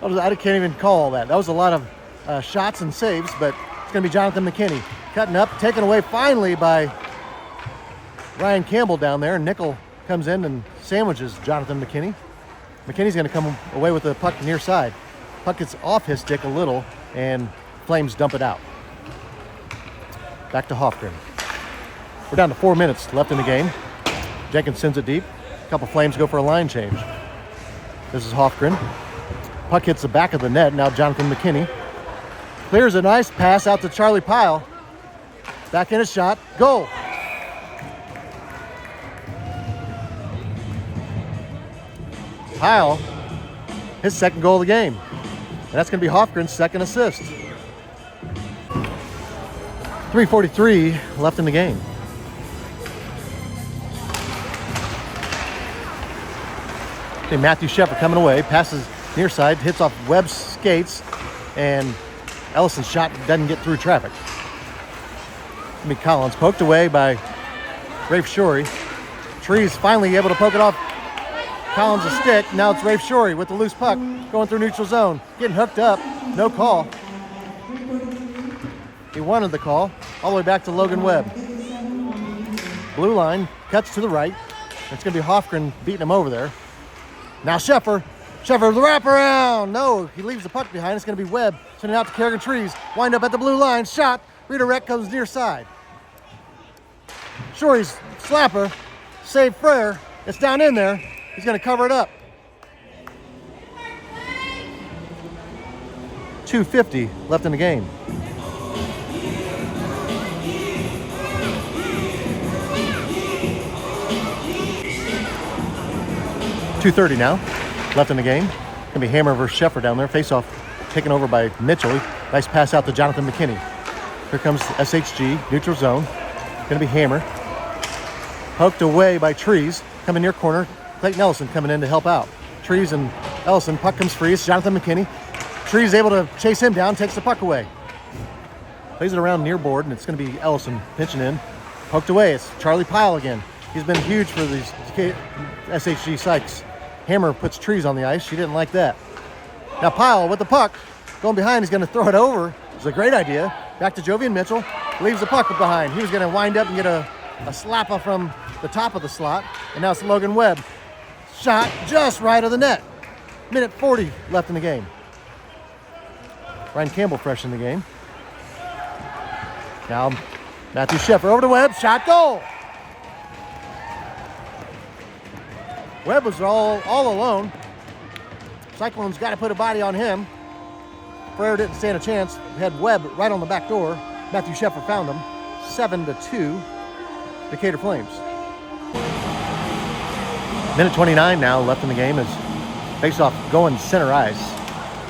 I can't even call all that. That was a lot of shots and saves, but it's going to be Jonathan McKinney. Cutting up. Taken away finally by Ryan Campbell down there. Nickel comes in and sandwiches Jonathan McKinney. McKinney's going to come away with the puck near side. Puck gets off his stick a little, and Flames dump it out. Back to Hofgren. We're down to 4 minutes left in the game. Jenkins sends it deep. A couple Flames go for a line change. This is Hofgren. Puck hits the back of the net. Now Jonathan McKinney clears a nice pass out to Charlie Pyle. Back in a shot. Goal. Pyle, his second goal of the game. And that's going to be Hofgren's second assist. 3:43 left in the game. Okay, Matthew Shepard coming away, passes near side, hits off Webb's skates, and Ellison's shot doesn't get through traffic. Collins poked away by Rafe Shorey. Trees finally able to poke it off Collins a stick. Now it's Rafe Shorey with the loose puck going through neutral zone. Getting hooked up. No call. He wanted the call. All the way back to Logan Webb. Blue line cuts to the right. It's going to be Hofgren beating him over there. Now Sheffer. Sheffer, the wraparound. No, he leaves the puck behind. It's going to be Webb. Sending out to Kerrigan Trees. Wind up at the blue line. Shot. Redirect comes near side. Shorey's slapper. Save Frere. It's down in there. He's going to cover it up. 2:50 left in the game. .230 now left in the game. Going to be Hammer versus Sheffer down there. Face off taken over by Mitchell. Nice pass out to Jonathan McKinney. Here comes SHG, neutral zone. Going to be Hammer. Poked away by Trees. Coming near corner. Clayton Ellison coming in to help out. Trees and Ellison. Puck comes free. It's Jonathan McKinney. Trees able to chase him down. Takes the puck away. Plays it around near board, and it's going to be Ellison pinching in. Poked away. It's Charlie Pyle again. He's been huge for these SHG Sykes. Hammer puts Trees on the ice. She didn't like that. Now Pyle with the puck. Going behind. He's going to throw it over. It's a great idea. Back to Jovian Mitchell. Leaves the puck behind. He was going to wind up and get a slapper from the top of the slot. And now it's Logan Webb. Shot just right of the net. Minute 40 left in the game. Ryan Campbell fresh in the game. Now Matthew Sheffer over to Webb. Shot, goal. Webb was all alone. Cyclones got to put a body on him. Frere didn't stand a chance. Had Webb right on the back door. Matthew Sheffer found him. 7-2, Decatur Flames. Minute 29 now left in the game as face-off going center ice.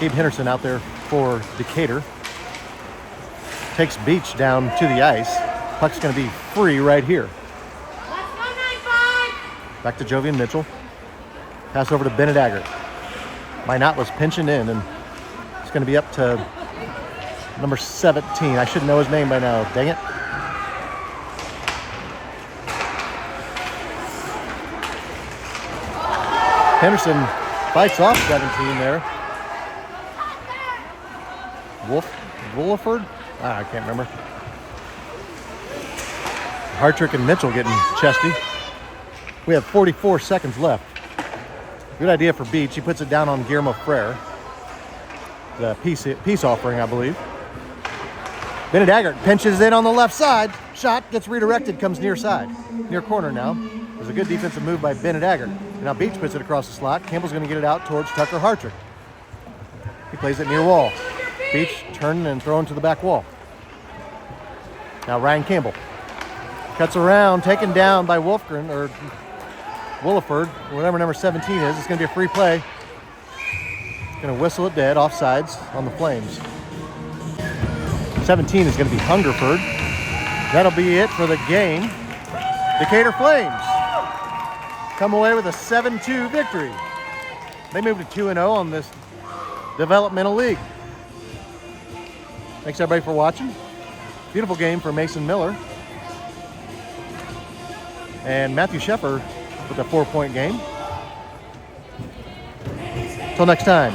Gabe Henderson out there for Decatur. Takes Beach down to the ice. Puck's going to be free right here. Back to Jovian Mitchell. Pass over to Bennett Aggert. Minot was pinching in, and it's going to be up to number 17. I should know his name by now. Dang it. Henderson fights off 17 there. Wooliford? I can't remember. Hartrick and Mitchell getting chesty. We have 44 seconds left. Good idea for Beach. He puts it down on Guillermo Frere. The peace offering, I believe. Bennett Aggert pinches in on the left side. Shot gets redirected, comes near side. Near corner now. There's a good defensive move by Bennett Aggert. Now Beach puts it across the slot. Campbell's going to get it out towards Tucker Hartrick. He plays it near wall. Beach turning and throwing to the back wall. Now Ryan Campbell. Cuts around, taken down by Wolfgren, or Williford, whatever number 17 is. It's going to be a free play. Going to whistle it dead, offsides on the Flames. 17 is going to be Hungerford. That'll be it for the game. Decatur Flames come away with a 7-2 victory. They moved to 2-0 on this developmental league. Thanks everybody for watching. Beautiful game for Mason Miller. And Matthew Sheffer with a 4-point game. Until next time.